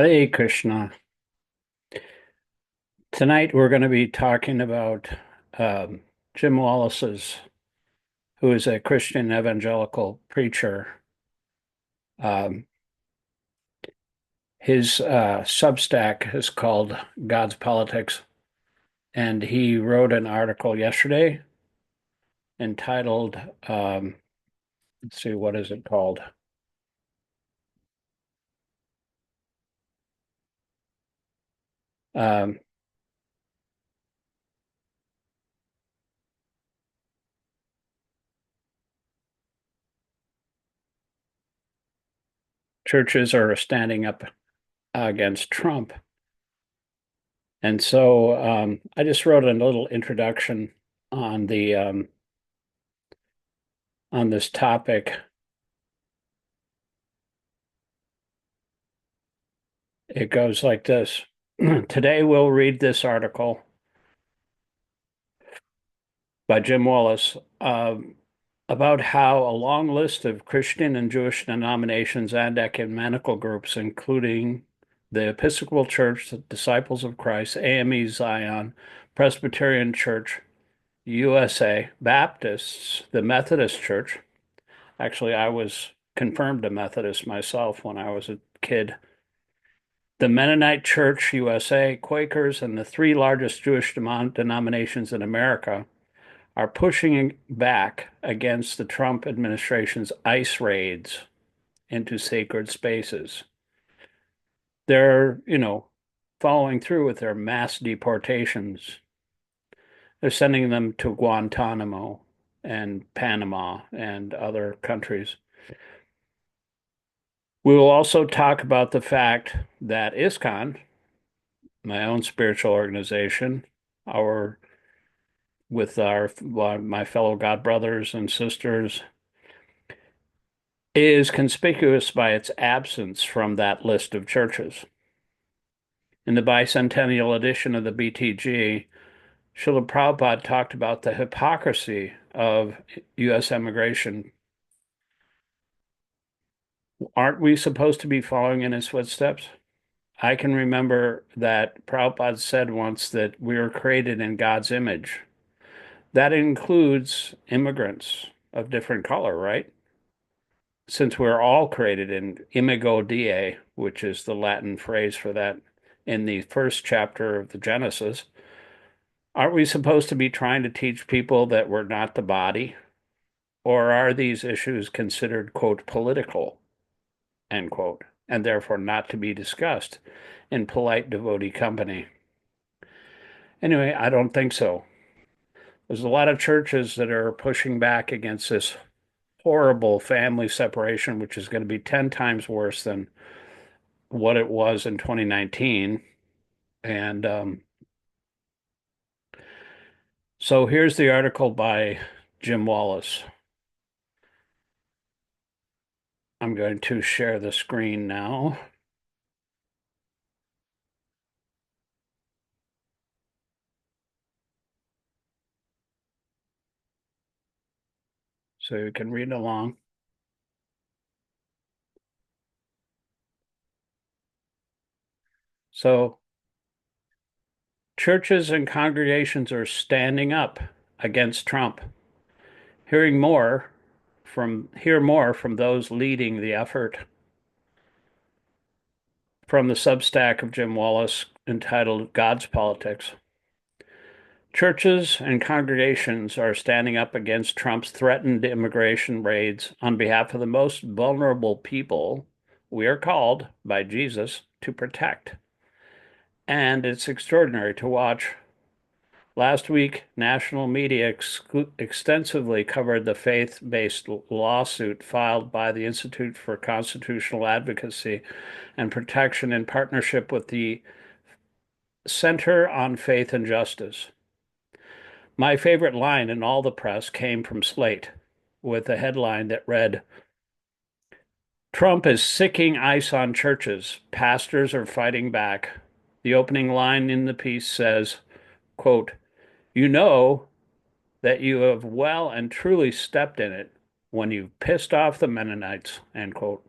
Hare Krishna. Tonight we're going to be talking about um, Jim Wallace's, who is a Christian evangelical preacher. Um, his Substack is called God's Politics, and he wrote an article yesterday entitled, let's see, what is it called? Um, Churches are standing up against Trump. And so I just wrote a little introduction on the on this topic. It goes like this. Today we'll read this article by Jim Wallace about how a long list of Christian and Jewish denominations and ecumenical groups, including the Episcopal Church, the Disciples of Christ, AME Zion, Presbyterian Church, USA, Baptists, the Methodist Church. Actually, I was confirmed a Methodist myself when I was a kid. The Mennonite Church USA, Quakers, and the three largest Jewish denominations in America are pushing back against the Trump administration's ICE raids into sacred spaces. They're, following through with their mass deportations. They're sending them to Guantanamo and Panama and other countries. We will also talk about the fact that ISKCON, my own spiritual organization, our with my fellow God brothers and sisters, is conspicuous by its absence from that list of churches. In the bicentennial edition of the BTG, Srila Prabhupada talked about the hypocrisy of U.S. immigration. Aren't we supposed to be following in his footsteps? I can remember that Prabhupada said once that we were created in God's image. That includes immigrants of different color, right? Since we're all created in imago Dei, which is the Latin phrase for that in the first chapter of the Genesis, aren't we supposed to be trying to teach people that we're not the body? Or are these issues considered, quote, political, end quote, and therefore not to be discussed in polite devotee company? Anyway, I don't think so. There's a lot of churches that are pushing back against this horrible family separation, which is going to be 10 times worse than what it was in 2019. And so here's the article by Jim Wallace. I'm going to share the screen now. So you can read along. So churches and congregations are standing up against Trump. Hear more from those leading the effort. From the Substack of Jim Wallace entitled God's Politics. Churches and congregations are standing up against Trump's threatened immigration raids on behalf of the most vulnerable people we are called by Jesus to protect. And it's extraordinary to watch. Last week, national media extensively covered the faith-based lawsuit filed by the Institute for Constitutional Advocacy and Protection in partnership with the Center on Faith and Justice. My favorite line in all the press came from Slate with a headline that read, Trump is sicking ICE on churches. Pastors are fighting back. The opening line in the piece says, quote, you know that you have well and truly stepped in it when you've pissed off the Mennonites, end quote.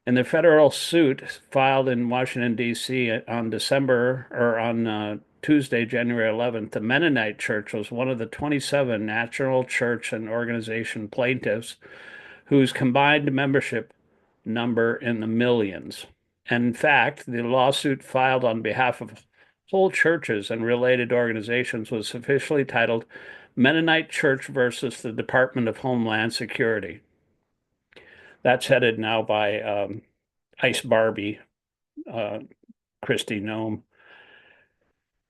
In the federal suit filed in Washington, D.C. on Tuesday, January 11th, the Mennonite Church was one of the 27 national church and organization plaintiffs whose combined membership number in the millions. And in fact, the lawsuit filed on behalf of whole churches and related organizations was officially titled Mennonite Church versus the Department of Homeland Security. That's headed now by Ice Barbie, uh, Christy Nome.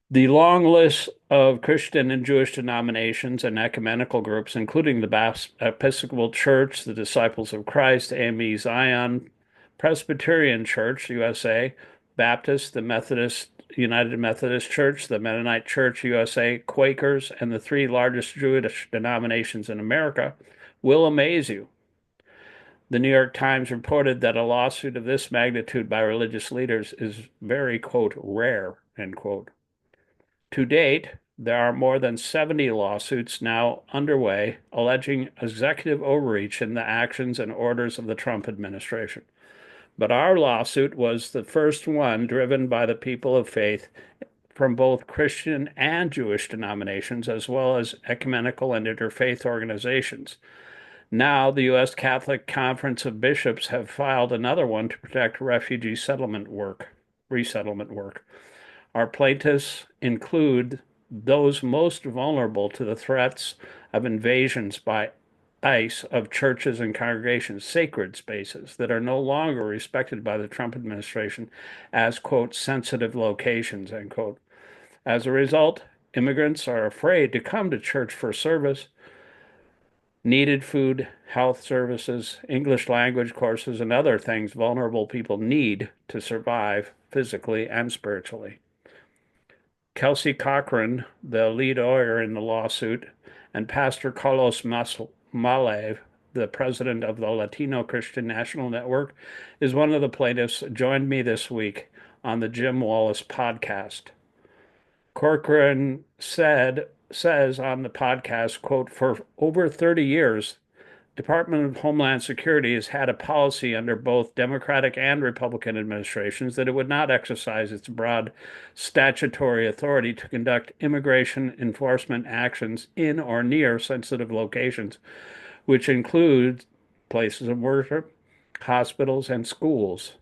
The long list of Christian and Jewish denominations and ecumenical groups, including the Episcopal Church, the Disciples of Christ, AME Zion, Presbyterian Church, USA, Baptist, the Methodist, United Methodist Church, the Mennonite Church, USA, Quakers, and the three largest Jewish denominations in America, will amaze you. The New York Times reported that a lawsuit of this magnitude by religious leaders is very, quote, rare, end quote. To date, there are more than 70 lawsuits now underway alleging executive overreach in the actions and orders of the Trump administration. But our lawsuit was the first one driven by the people of faith from both Christian and Jewish denominations, as well as ecumenical and interfaith organizations. Now, the U.S. Catholic Conference of Bishops have filed another one to protect refugee resettlement work. Our plaintiffs include those most vulnerable to the threats of invasions by ICE of churches and congregations, sacred spaces that are no longer respected by the Trump administration as, quote, sensitive locations, end quote. As a result, immigrants are afraid to come to church for service, needed food, health services, English language courses, and other things vulnerable people need to survive physically and spiritually. Kelsey Cochran, the lead lawyer in the lawsuit, and Pastor Carlos Malev, the president of the Latino Christian National Network, is one of the plaintiffs, joined me this week on the Jim Wallis podcast. Corcoran says on the podcast, quote, for over 30 years, Department of Homeland Security has had a policy under both Democratic and Republican administrations that it would not exercise its broad statutory authority to conduct immigration enforcement actions in or near sensitive locations, which include places of worship, hospitals, and schools.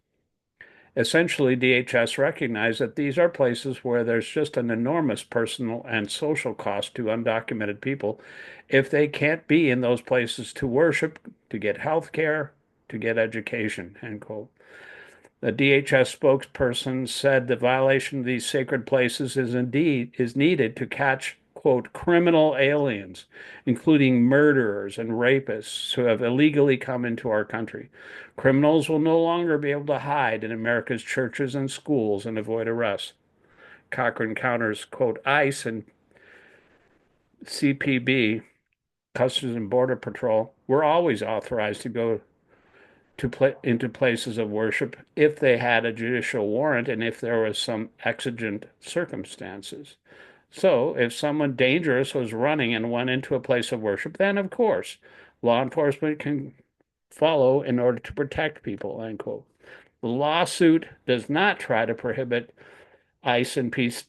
Essentially, DHS recognized that these are places where there's just an enormous personal and social cost to undocumented people if they can't be in those places to worship, to get health care, to get education, end quote. The DHS spokesperson said the violation of these sacred places is needed to catch, quote, criminal aliens, including murderers and rapists who have illegally come into our country. Criminals will no longer be able to hide in America's churches and schools and avoid arrest. Cochran counters, quote, ICE and CPB, Customs and Border Patrol, were always authorized to go into places of worship if they had a judicial warrant and if there was some exigent circumstances. So if someone dangerous was running and went into a place of worship, then of course law enforcement can follow in order to protect people, end quote. The lawsuit does not try to prohibit ICE and Peace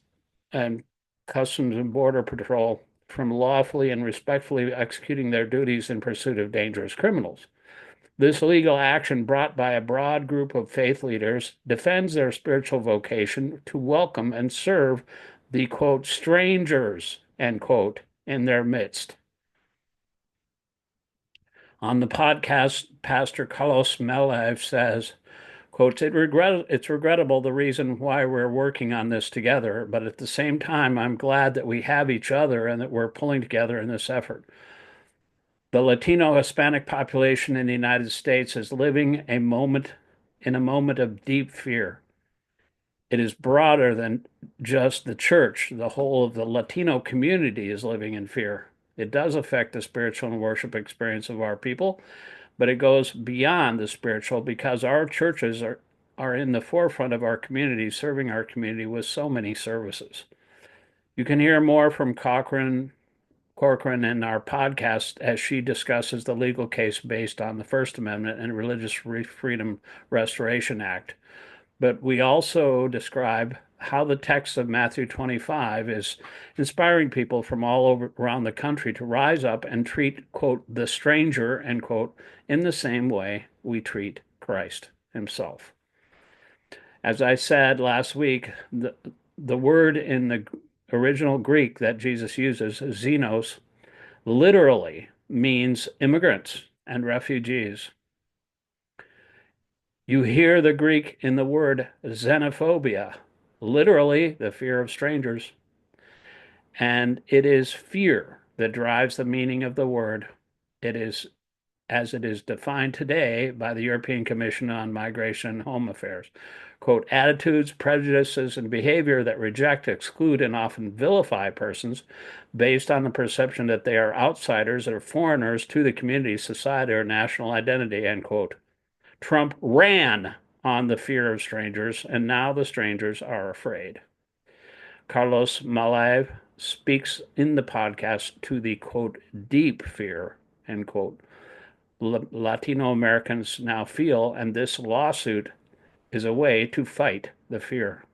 and Customs and Border Patrol from lawfully and respectfully executing their duties in pursuit of dangerous criminals. This legal action, brought by a broad group of faith leaders, defends their spiritual vocation to welcome and serve the, quote, strangers, end quote, in their midst. On the podcast, Pastor Carlos Malev says, quote, it's regrettable the reason why we're working on this together, but at the same time, I'm glad that we have each other and that we're pulling together in this effort. The Latino Hispanic population in the United States is living in a moment of deep fear. It is broader than just the church. The whole of the Latino community is living in fear. It does affect the spiritual and worship experience of our people, but it goes beyond the spiritual because our churches are in the forefront of our community, serving our community with so many services. You can hear more from Cochran, Corcoran in our podcast as she discusses the legal case based on the First Amendment and Religious Freedom Restoration Act. But we also describe how the text of Matthew 25 is inspiring people from all over around the country to rise up and treat, quote, the stranger, end quote, in the same way we treat Christ himself. As I said last week, the word in the original Greek that Jesus uses, xenos, literally means immigrants and refugees. You hear the Greek in the word xenophobia, literally the fear of strangers. And it is fear that drives the meaning of the word. It is as it is defined today by the European Commission on Migration and Home Affairs. Quote, attitudes, prejudices, and behavior that reject, exclude, and often vilify persons based on the perception that they are outsiders or foreigners to the community, society, or national identity, end quote. Trump ran on the fear of strangers, and now the strangers are afraid. Carlos Malav speaks in the podcast to the, quote, deep fear, end quote, Latino Americans now feel, and this lawsuit is a way to fight the fear.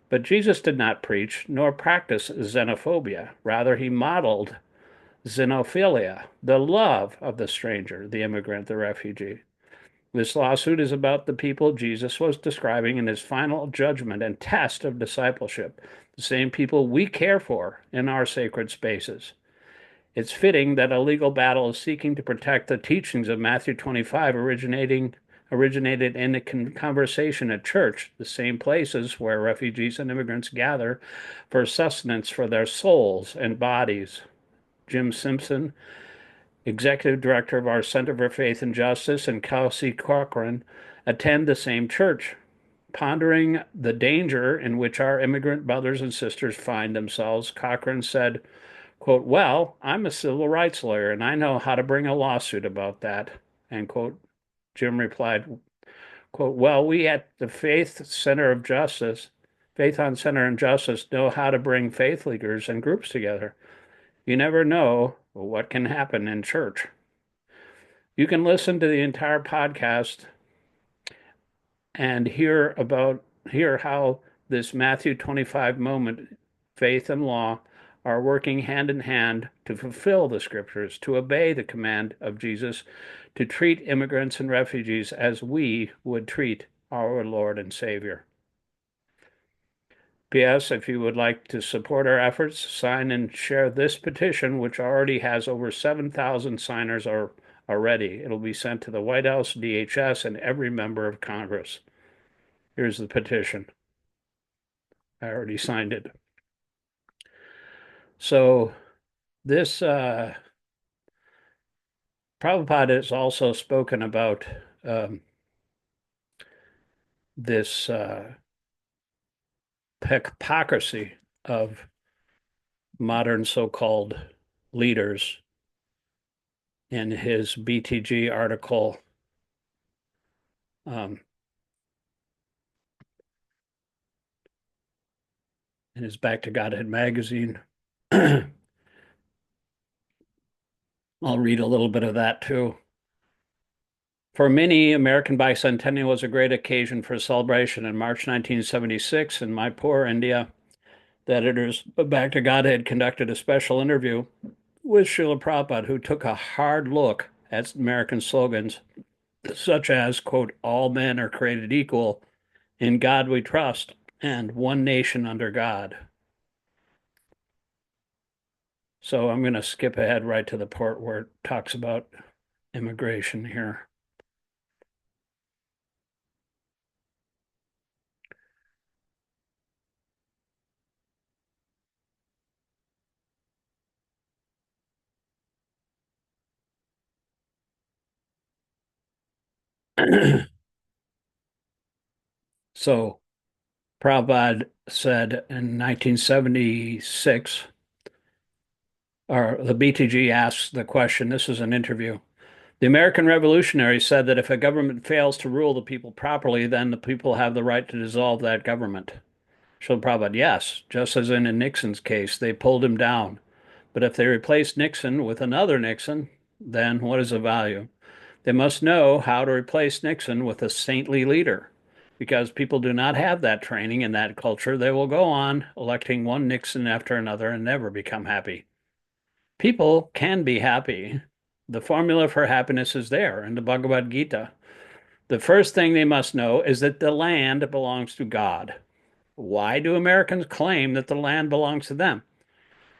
But Jesus did not preach nor practice xenophobia. Rather, he modeled xenophilia, the love of the stranger, the immigrant, the refugee. This lawsuit is about the people Jesus was describing in his final judgment and test of discipleship, the same people we care for in our sacred spaces. It's fitting that a legal battle is seeking to protect the teachings of Matthew 25 originated in a conversation at church, the same places where refugees and immigrants gather for sustenance for their souls and bodies. Jim Simpson, executive director of our Center for Faith and Justice, and Kelsey Corcoran attend the same church. Pondering the danger in which our immigrant brothers and sisters find themselves, Corcoran said, quote, well, I'm a civil rights lawyer and I know how to bring a lawsuit about that, end quote. Jim replied, quote, well, we at the Faith Center of Justice, Faith on Center and Justice know how to bring faith leaders and groups together. You never know what can happen in church. You can listen to the entire podcast and hear how this Matthew 25 moment, faith and law, are working hand in hand to fulfill the scriptures, to obey the command of Jesus, to treat immigrants and refugees as we would treat our Lord and Savior. P.S. If you would like to support our efforts, sign and share this petition, which already has over 7,000 signers already. It'll be sent to the White House, DHS, and every member of Congress. Here's the petition. I already signed it. So this Prabhupada has also spoken about this hypocrisy of modern so-called leaders in his BTG article in his Back to Godhead magazine. I'll read a little bit of that too. For many, American Bicentennial was a great occasion for celebration. In March 1976, in my poor India, the editors of Back to Godhead conducted a special interview with Srila Prabhupada, who took a hard look at American slogans such as, quote, all men are created equal, in God we trust, and one nation under God. So I'm going to skip ahead right to the part where it talks about immigration here. So Prabhupada said in 1976, or the BTG asked the question, this is an interview. The American revolutionaries said that if a government fails to rule the people properly, then the people have the right to dissolve that government. Srila Prabhupada, yes, just as in Nixon's case, they pulled him down. But if they replace Nixon with another Nixon, then what is the value? They must know how to replace Nixon with a saintly leader because people do not have that training in that culture. They will go on electing one Nixon after another and never become happy. People can be happy. The formula for happiness is there in the Bhagavad Gita. The first thing they must know is that the land belongs to God. Why do Americans claim that the land belongs to them?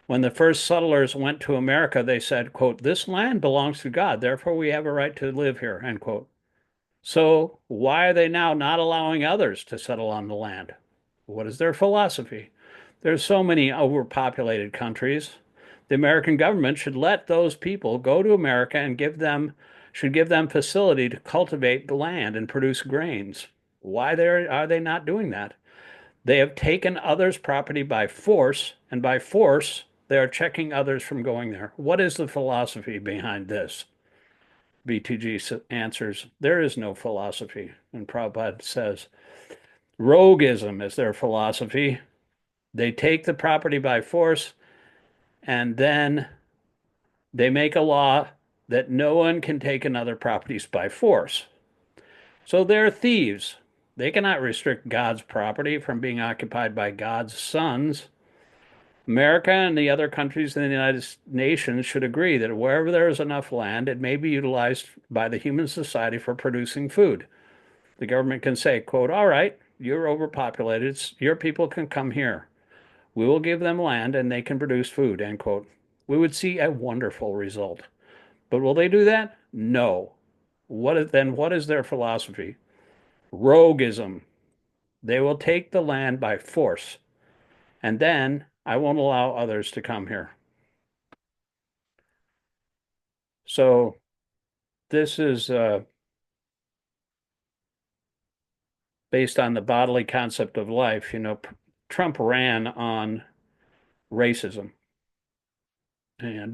When the first settlers went to America, they said, quote, "This land belongs to God, therefore we have a right to live here," end quote. So why are they now not allowing others to settle on the land? What is their philosophy? There's so many overpopulated countries. The American government should let those people go to America and should give them facility to cultivate the land and produce grains. Why are they not doing that? They have taken others' property by force, and by force, they are checking others from going there. What is the philosophy behind this? BTG answers, there is no philosophy. And Prabhupada says, roguism is their philosophy. They take the property by force and then they make a law that no one can take another properties by force. So they're thieves. They cannot restrict God's property from being occupied by God's sons. America and the other countries in the United Nations should agree that wherever there is enough land, it may be utilized by the human society for producing food. The government can say, quote, "All right, you're overpopulated. Your people can come here. We will give them land and they can produce food," end quote. We would see a wonderful result. But will they do that? No. What is their philosophy? Roguism. They will take the land by force, and then I won't allow others to come here. So this is based on the bodily concept of life. Trump ran on racism. And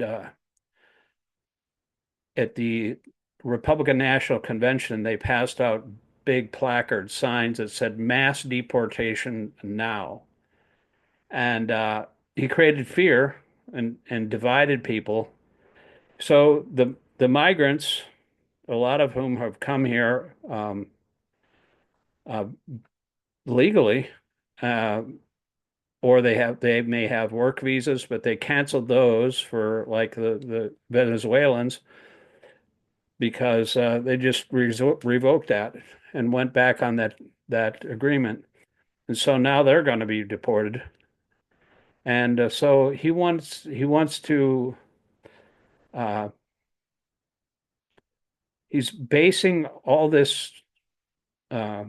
at the Republican National Convention, they passed out big placard signs that said mass deportation now. And he created fear and divided people. So the migrants, a lot of whom have come here uh, legally, uh, or they may have work visas, but they canceled those for like the Venezuelans because they just revoked that and went back on that agreement, and so now they're going to be deported. And so he wants to uh, he's basing all this uh,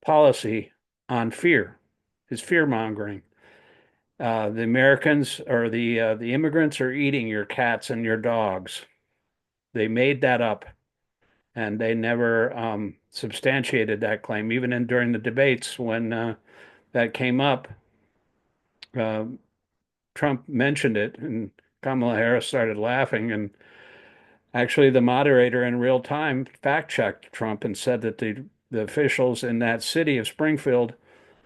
policy on fear, his fear mongering. The Americans or the immigrants are eating your cats and your dogs. They made that up, and they never substantiated that claim. Even during the debates when that came up, uh, Trump mentioned it, and Kamala Harris started laughing. And actually, the moderator in real time fact-checked Trump and said that the officials in that city of Springfield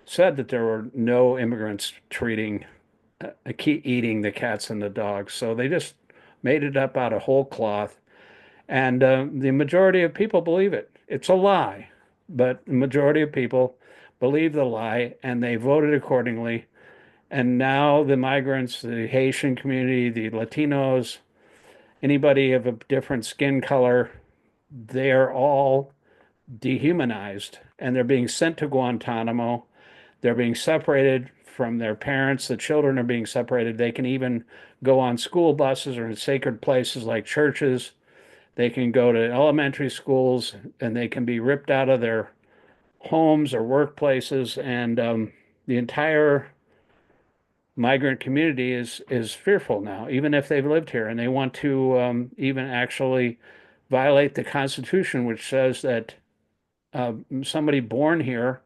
said that there were no immigrants eating the cats and the dogs. So they just made it up out of whole cloth. And the majority of people believe it. It's a lie, but the majority of people believe the lie and they voted accordingly. And now the migrants, the Haitian community, the Latinos, anybody of a different skin color, they are all dehumanized and they're being sent to Guantanamo. They're being separated from their parents. The children are being separated. They can even go on school buses or in sacred places like churches. They can go to elementary schools and they can be ripped out of their homes or workplaces. And the entire migrant community is fearful now, even if they've lived here, and they want to even actually violate the Constitution, which says that somebody born here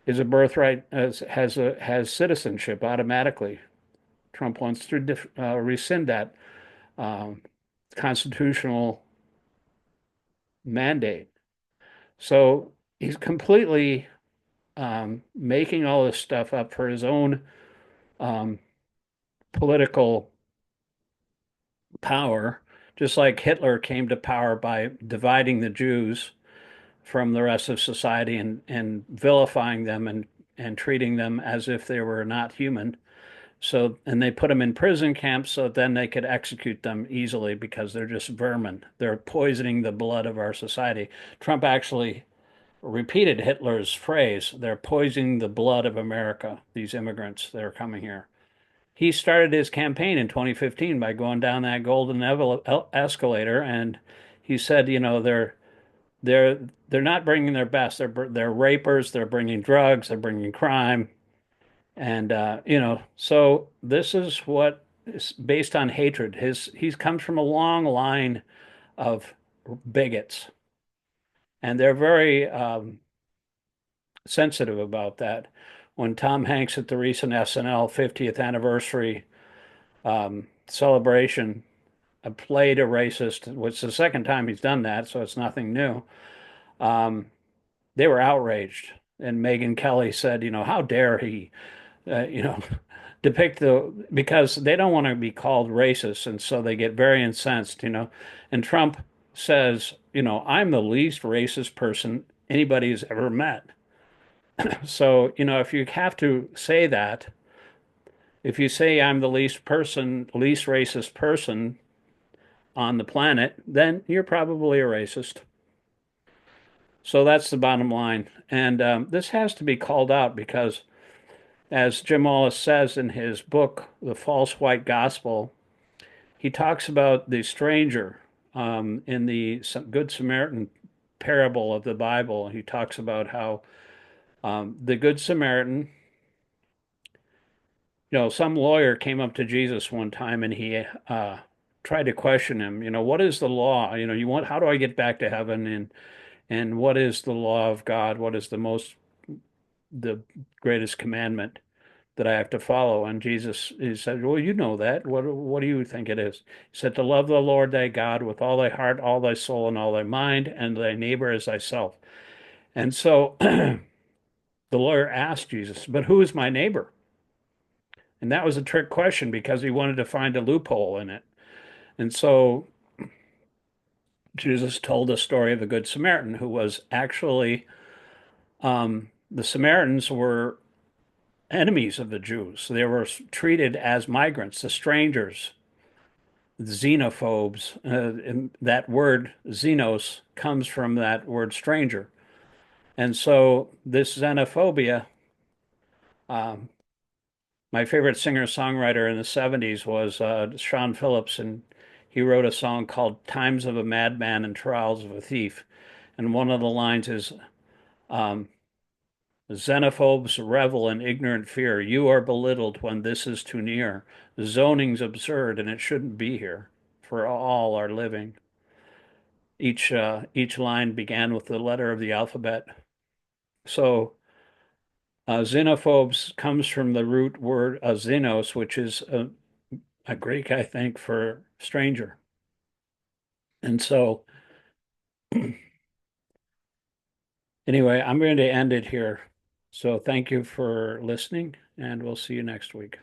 is a birthright, has citizenship automatically. Trump wants to rescind that um, constitutional mandate. So he's completely making all this stuff up for his own um, political power, just like Hitler came to power by dividing the Jews from the rest of society and vilifying them and treating them as if they were not human. So, and they put them in prison camps so then they could execute them easily because they're just vermin. They're poisoning the blood of our society. Trump actually repeated Hitler's phrase, they're poisoning the blood of America, these immigrants that are coming here. He started his campaign in 2015 by going down that golden escalator, and he said, you know, they're they're not bringing their best. They're rapers. They're bringing drugs. They're bringing crime, and you know, so this is what is based on hatred. He's comes from a long line of bigots, and they're very sensitive about that. When Tom Hanks at the recent SNL 50th anniversary celebration played a racist, which is the second time he's done that, so it's nothing new. Um, they were outraged, and Megyn Kelly said, you know, how dare he, you know, depict because they don't want to be called racist, and so they get very incensed, you know. And Trump says, you know, I'm the least racist person anybody's ever met. So, you know, if you have to say that, if you say I'm the least racist person on the planet, then you're probably a racist. So that's the bottom line. And this has to be called out because, as Jim Wallace says in his book, The False White Gospel, he talks about the stranger in the Good Samaritan parable of the Bible. He talks about how the Good Samaritan, you know, some lawyer came up to Jesus one time and he tried to question him, you know, what is the law? You know, how do I get back to heaven? And what is the law of God? What is the greatest commandment that I have to follow? And Jesus, he said, well, you know that. What do you think it is? He said, to love the Lord thy God with all thy heart, all thy soul, and all thy mind, and thy neighbor as thyself. And so the lawyer asked Jesus, but who is my neighbor? And that was a trick question because he wanted to find a loophole in it. And so Jesus told the story of the Good Samaritan, who was actually, the Samaritans were enemies of the Jews. They were treated as migrants, the strangers, the xenophobes. And that word xenos comes from that word stranger. And so this xenophobia, um, my favorite singer-songwriter in the 70s was Sean Phillips, and he wrote a song called Times of a Madman and Trials of a Thief. And one of the lines is, um, xenophobes revel in ignorant fear. You are belittled when this is too near. Zoning's absurd and it shouldn't be here, for all are living. Each line began with the letter of the alphabet. So xenophobes comes from the root word xenos, which is a Greek, I think, for stranger. And so anyway, I'm going to end it here. So thank you for listening, and we'll see you next week.